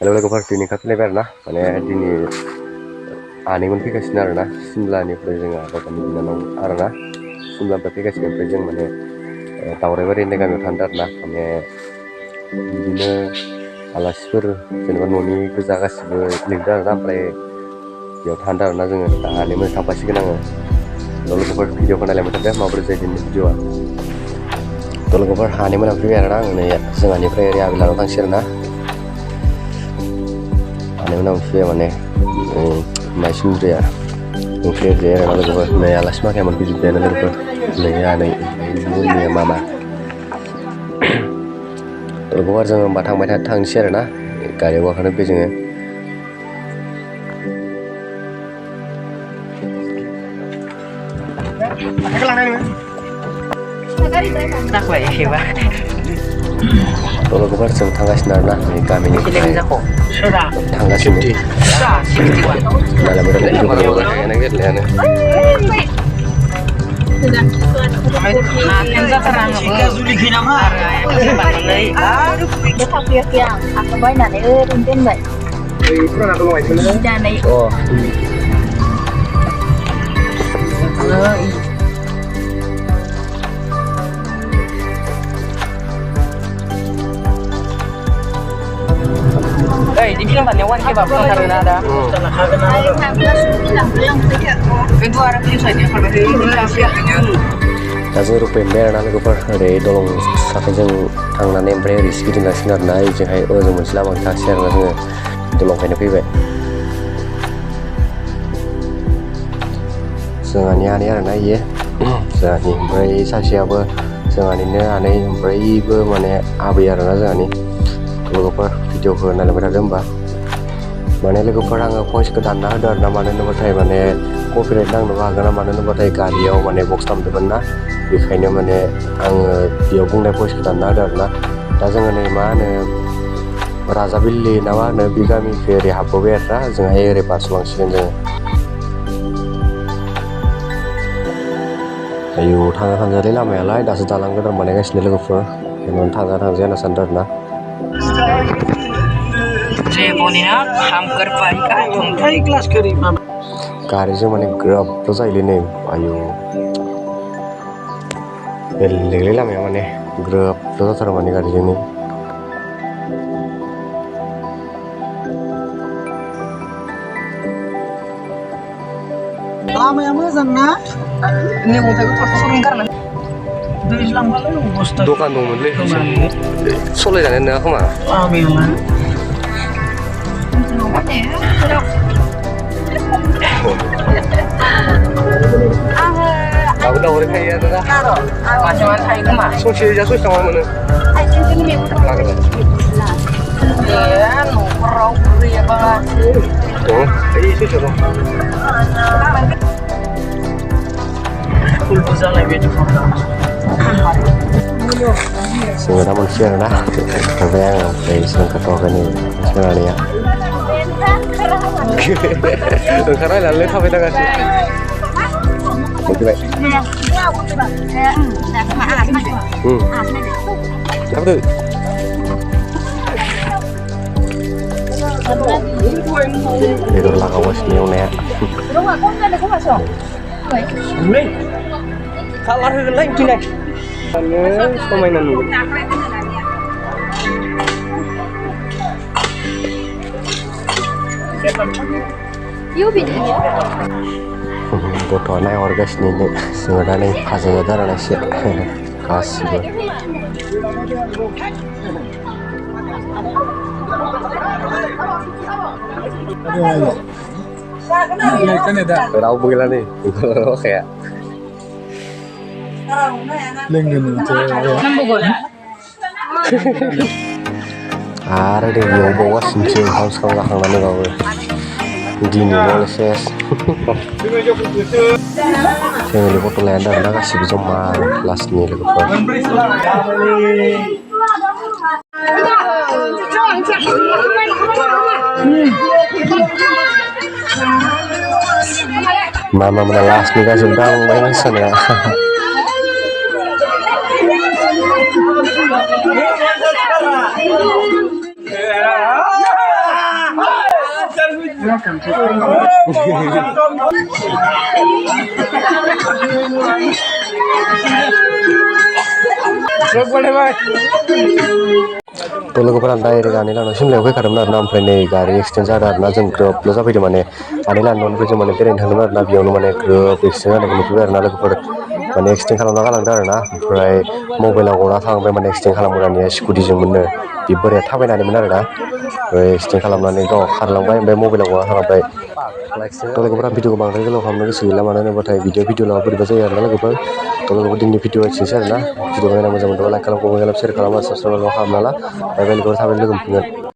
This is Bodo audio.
लोगोफोर दिनै खाफैलायबाय आरोना माने दिनै आनैमोन फैगासिनो आरोना सिमलानिफ्राय जोंहा बाबानि बिनानाव आरोना सिमलानिफ्राय फैगासिनो ओमफ्राय जों माने दावराइबारि होननाय गामियाव थांदों आरोना माने बिदिनो आलासिफोर जेनेबा न'नि गोजा गासिबो लिंदों आरोना ओमफ्राय बेयाव थांदों आरोना जोङो दा आनैमोन थांफासिगोन आङो लोगोफोर भिडिअखौ नायलायबाय थादों माबोरै जायो दिनै भिडिअआ लोगोफोर आनैमोना फैबाय आरोना आं नै जोंहानिफ्राय ओरै आबिलानाव थांसै आरोना आनैमोनाव फैबाय माने माइसुन्द्रिया ओंख्रि ओरैजाय आरोना लोगोफोर नै आलासि माखाया मोनफैजोब्बायानो लोगोफोर नै आनै जोंनिया मामा लोगोफोर जोङो होमबा थांनोसै आरोना गारियाव गाखोनो बे जोङो लोगोफोर जों थांगासिनो आरोना गामिनिफ्राय थांगासिनो di film banyak wan kebab karena ada. Itu ada video saja kalau दा जों रुपेनबाय आरोना लोगोफोर ओरै दलं साखाजों थांनानै ओमफ्राय ओरै गिदिंगासिनो आरोना ओजोंहाय ओजों मोनसे लामाजों थांसै आरोना जोङो दलंखायनो फैबाय जोंहानि आनै आरोना इयो जोंहानि ओमफ्राय सासेयाबो जोंहानिनो आनै ओमफ्राय इबो माने आबै आरोना जोंहानि लोगोफोर भिडिअखौ नायलांबाय थादों होमबा माने लोगोफोर आङो भइसखौ दानना होदो आरोना मानो होनोबाथाय माने कपिराइट नांनोबो हागोन ना मानो होनोबाथाय गारियाव माने बक्स दामदोंमोन ना बेखायनो माने आङो बेयाव बुंनाय भइसखौ दानना होदो आरोना दा जोङो नै मा होनो राजाबिल्लि ना मा होनो बे गामिखौ ओरै हाबबोबाय आरोना जोंहाय ओरै बारस'लांसिगोन जोङो आयौ थांजालै लामायालाय दासो दालां गोदान बानायगासिनो लोगोफोर बेयावनो थांजाया होनना सानदों आरोना गारिजों माने ग्रोबल' जायोलै नै आयु बेलेगलै लामाया माने ग्रोबल' जाथारो माने गारिजों नै लामाया मोजां ना मैगं थाइगं थरथ'स'नो गारना दैज्लांबालाय अबस्था दखान दंमोनलै सलायजानाय नङा खोमा लामायालाय दाबो दावराय थायो आरोना मासेमान थायो खोमा ससे जा ससे थांबा मोनो न'खराव गैयाबा दङ ओइ ससेयाव दं फुलबो जालायबाय जोङो दा मोनसै आरोना थांबाय आङो ओमफ्राय सोंखाथ'वाखै नै सोंनानैया ओंखारनायनानै थाबाय थांगासिनो मोनफैबाय थाबदो बेदर लागावगासिनो एवनाया कालार होगोनलाय दिनै समायना नुगोन गथ'आ नायहरगासिनो जोङो दा नै फाजा जादों आरोना एसे गासिबो रावबो गैला नै अखाया आरो दै बेयाव बावगासिनोसो ओंखाम सोखाम जाखांनानैबाबो दिनैल' सेस फेमिलि फट' लायानो आरोना गासिबो जमा क्लासनि लोगोफोर Mama menelas nih kan sedang main sana. Welcome to थ' लोगोफोरा डाइरेक्ट आनै लानाव सिमलायाव फैखादोंमोन आरोना ओमफ्राय नै गारि एक्सिडेन्ट जादों आरोना जों ग्रोबल' जाफैदों माने आनै लानि न'निफ्राय जों माने बेरायनो थांदोंमोन आरोना बेयावनो माने ग्रोब एक्सिडेन्ट जानायखौ नुफैबाय आरोना लोगोफोर माने एक्सिडेन्ट खालामना गालांदों आरोना ओमफ्राय मबाइलाव गना थालांबाय माने एक्सिडेन्ट खालामग्रानिया स्कुटिजोंमोननो बे बोराया थाबायनानैमोन आरोना ओमफ्राय एक्सिडेन्ट खालामनानै गाव खारलांबाय ओमफ्राय मबाइलाव गना थालांबाय थ' लोगोफोरा भिडिअखौ बांद्राय गोलाव खालामनो गोसो गैला मानो होनोबाथाय भिडिअ लाबा बोरैबा जायो आरोना लोगोफोर थ' लोगोफोर दिनैनि भिडिअआ एसेनोसै आरोना भिडिअखौ नायना मोजां मोनदोंबा लाइक खालाम कमेन्ट खालाम शेयार खालाम साबसक्राइब खालामना ला बाय बाय लोगोफोर थाबैनो लोगो मोनफिनगोन